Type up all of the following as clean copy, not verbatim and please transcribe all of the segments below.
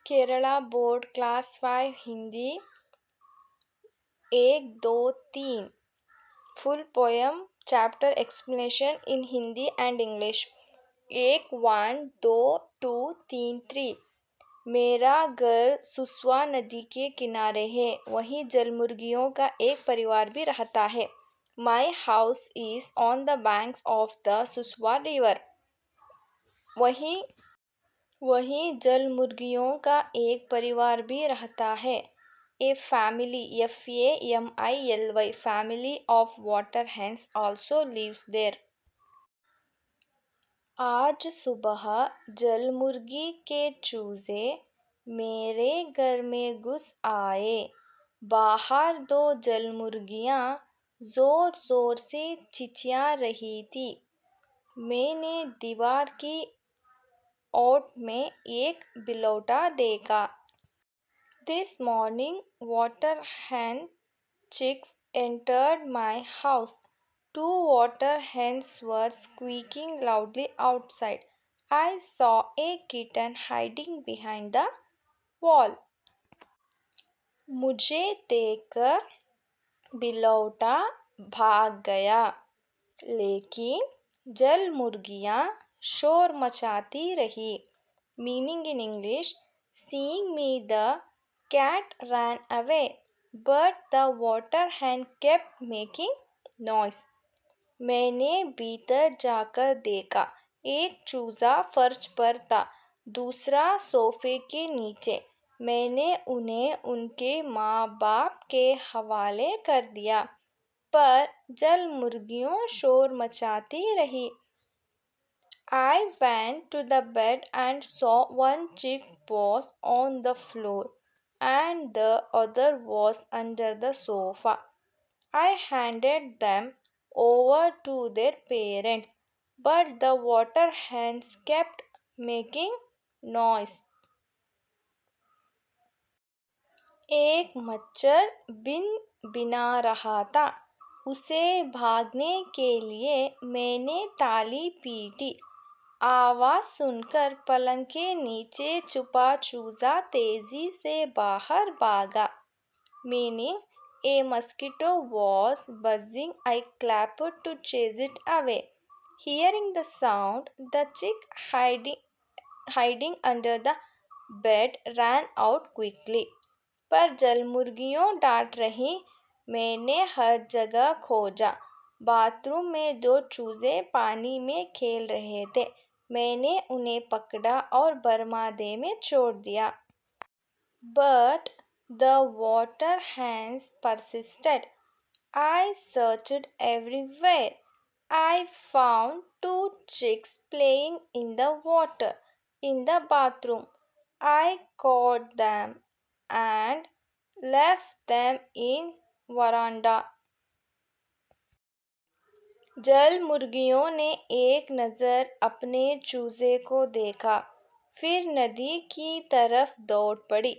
Kerala board class 5 Hindi 1, 2, 3 full poem chapter explanation in Hindi and English 1, 1, 2, 2, 3, 3 मेरा घर सुसवा नदी के किनारे है, वहीं जलमुर्गियों का एक परिवार भी रहता है। My house is on the banks of the Suswa river. वहीं जलमुर्गियों का एक परिवार भी रहता है। A family FAMILY family of water hens also lives there. आज सुबह जलमुर्गी के चूजे मेरे घर में घुस आए। बाहर दो जलमुर्गियां जोर जोर से चिचिया रही थी। मैंने दीवार की ओट में एक बिलौटा देखा। This morning water hen chicks entered my house. Two water hens were squeaking loudly outside. I saw a kitten hiding behind the wall. मुझे देखकर बिलौटा भाग गया, लेकिन जलमुर्गियां शोर मचाती रही। Meaning in English, seeing me, the cat ran away, but the water hen kept making noise. मैंने भीतर जाकर देखा, एक चूजा फर्श पर था, दूसरा सोफे के नीचे। मैंने उन्हें उनके माँ बाप के हवाले कर दिया, पर जलमुर्गियों शोर मचाती रही। I went to the bed and saw one chick was on the floor and the other was under the sofa. I handed them over to their parents, but the water hens kept making noise. एक मच्छर बिना रहा था। उसे भागने के लिए मैंने ताली पीटी। आवाज सुनकर पलंग के नीचे छुपा चूजा तेजी से बाहर भागा। Meaning, a mosquito was buzzing. I clapped to chase it away. Hearing the sound, the chick hiding under the bed ran out quickly. पर जलमुर्गियों डांट रही। मैंने हर जगह खोजा। बाथरूम में दो चूजे पानी में खेल रहे थे। मैंने उन्हें पकड़ा और बरमादे में छोड़ दिया। But the water hens persisted. I searched everywhere. I found two chicks playing in the water in the bathroom. I caught them and left them in veranda. जलमुर्गियों ने एक नज़र अपने चूजे को देखा, फिर नदी की तरफ दौड़ पड़ी।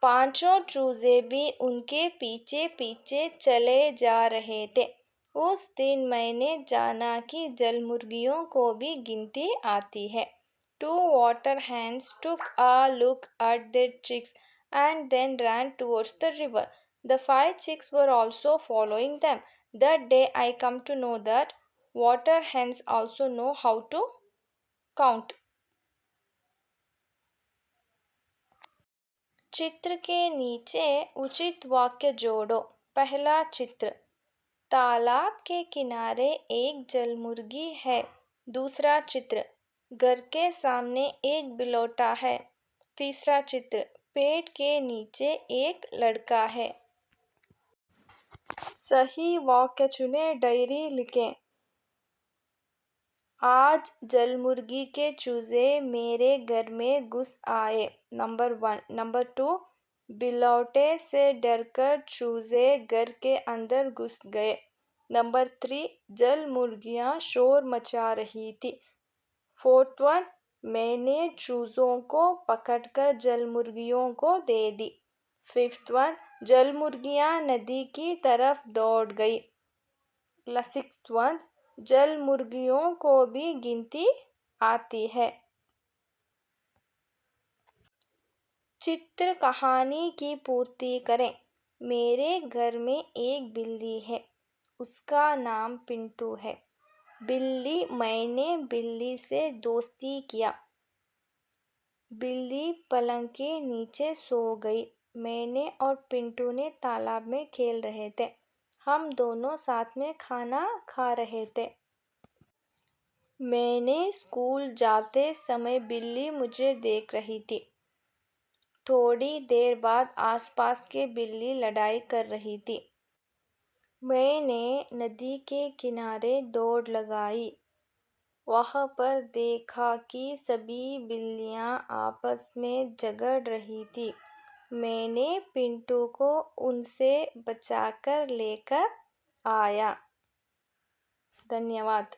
पांचों चूजे भी उनके पीछे पीछे चले जा रहे थे। उस दिन मैंने जाना कि जलमुर्गियों को भी गिनती आती है। Two water hens took a look at their chicks and then ran towards the river. The 5 chicks were also following them. That day I come to know that water hens also know how to count. चित्र के नीचे उचित वाक्य जोड़ो। पहला चित्र, तालाब के किनारे एक जलमुर्गी है। दूसरा चित्र, घर के सामने एक बिलौटा है। तीसरा चित्र, पेड़ के नीचे एक लड़का है। सही वाक्य चुनें, डायरी लिखें। आज जलमुर्गी के चूजे मेरे घर में घुस आए। नंबर 1। नंबर 2, बिलौटे से डरकर चूजे घर के अंदर घुस गए। नंबर 3, जलमुर्गियां शोर मचा रही थी। 4th वन, मैंने चूजों को पकड़कर जलमुर्गियों को दे दी। 5th वन, जलमुर्गियां नदी की तरफ दौड़ गई। 6th वन, जलमुर्गियों को भी गिनती आती है। चित्र कहानी की पूर्ति करें। मेरे घर में एक बिल्ली है, उसका नाम पिंटू है। मैंने बिल्ली से दोस्ती किया। बिल्ली पलंग के नीचे सो गई। मैंने और पिंटू ने तालाब में खेल रहे थे। हम दोनों साथ में खाना खा रहे थे। मैंने स्कूल जाते समय बिल्ली मुझे देख रही थी। थोड़ी देर बाद आसपास के बिल्ली लड़ाई कर रही थी। मैंने नदी के किनारे दौड़ लगाई। वहाँ पर देखा कि सभी बिल्लियाँ आपस में झगड़ रही थी। मैंने पिंटू को उनसे बचाकर लेकर आया। धन्यवाद।